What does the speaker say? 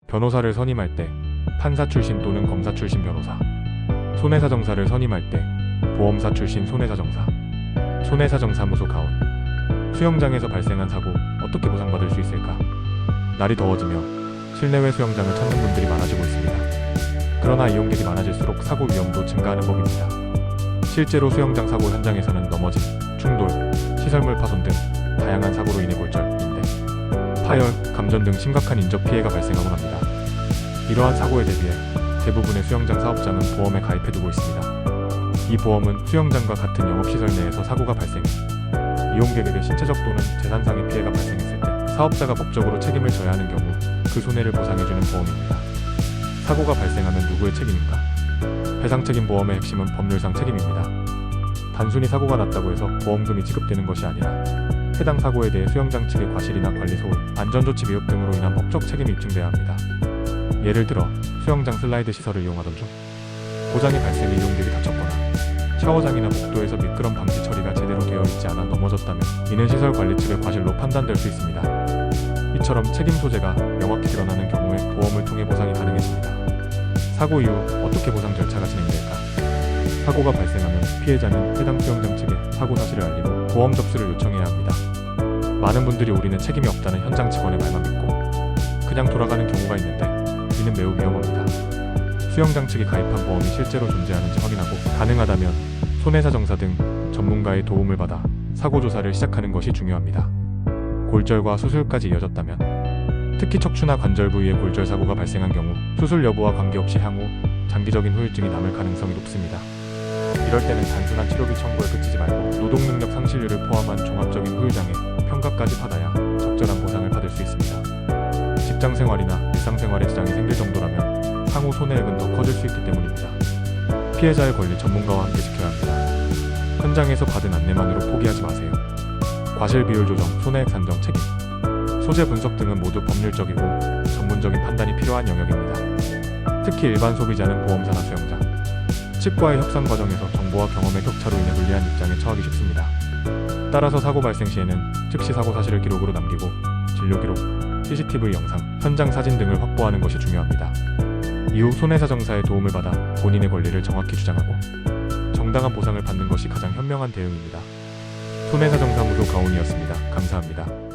변호사를 선임할 때 판사 출신 또는 검사 출신 변호사, 손해사정사를 선임할 때 보험사 출신 손해사정사, 손해사정사무소 가온. 수영장에서 발생한 사고 어떻게 보상받을 수 있을까? 날이 더워지며 실내외 수영장을 찾는 분들이 많아지고 있습니다. 그러나 이용객이 많아질수록 사고 위험도 증가하는 법입니다. 실제로 수영장 사고 현장에서는 넘어짐, 충돌, 시설물 파손 등 다양한 사고로 인해 골절, 인대, 파열, 감전 등 심각한 인적 피해가 발생하곤 합니다. 이러한 사고에 대비해 대부분의 수영장 사업장은 보험에 가입해두고 있습니다. 이 보험은 수영장과 같은 영업시설 내에서 사고가 발생해 이용객에게 신체적 또는 재산상의 피해가 발생했을 때 사업자가 법적으로 책임을 져야 하는 경우 그 손해를 보상해주는 보험입니다. 사고가 발생하면 누구의 책임인가? 배상책임 보험의 핵심은 법률상 책임입니다. 단순히 사고가 났다고 해서 보험금이 지급되는 것이 아니라 해당 사고에 대해 수영장 측의 과실이나 관리 소홀, 안전조치 미흡 등으로 인한 법적 책임이 입증돼야 합니다. 예를 들어 수영장 슬라이드 시설을 이용하던 중 고장이 발생해 이용객이 다쳤거나 샤워장이나 복도에서 미끄럼 방지 처리가 제대로 되어 있지 않아 넘어졌다면 이는 시설 관리 측의 과실로 판단될 수 있습니다. 이처럼 책임 소재가 명확히 드러나는 경우에 보험을 통해 보상이 가능해집니다. 사고 이후 어떻게 보상 절차가 진행될까? 사고가 발생하면 피해자는 해당 수영장 측에 사고 사실을 알리고 보험 접수를 요청해야 합니다. 많은 분들이 우리는 책임이 없다는 현장 직원의 말만 믿고 그냥 돌아가는 경우가 있는데 이는 매우 위험합니다. 수영장 측이 가입한 보험이 실제로 존재하는지 확인하고 가능하다면 손해사정사 등 전문가의 도움을 받아 사고 조사를 시작하는 것이 중요합니다. 골절과 수술까지 이어졌다면, 특히 척추나 관절 부위에 골절 사고가 발생한 경우 수술 여부와 관계없이 향후 장기적인 후유증이 남을 가능성이 높습니다. 이럴 때는 단순한 치료비 청구에 그치지 말고 노동능력 상실률을 포함한 종합적인 후유장애 평가까지 받아야 적절한 보상을 받을 수 있습니다. 직장생활이나 일상생활에 지장이 생길 정도라면 향후 손해액은 더 커질 수 있기 때문입니다. 피해자의 권리 전문가와 함께 지켜야 합니다. 현장에서 받은 안내만으로 포기하지 마세요. 과실 비율 조정, 손해액 산정 책임, 소재 분석 등은 모두 법률적이고 전문적인 판단이 필요한 영역입니다. 특히 일반 소비자는 보험사나 수영장 측과의 협상 과정에서 정보와 경험의 격차로 인해 불리한 입장에 처하기 쉽습니다. 따라서 사고 발생 시에는 즉시 사고 사실을 기록으로 남기고 진료 기록, CCTV 영상, 현장 사진 등을 확보하는 것이 중요합니다. 이후 손해사정사의 도움을 받아 본인의 권리를 정확히 주장하고 정당한 보상을 받는 것이 가장 현명한 대응입니다. 손해사정사무소 가온이었습니다. 감사합니다.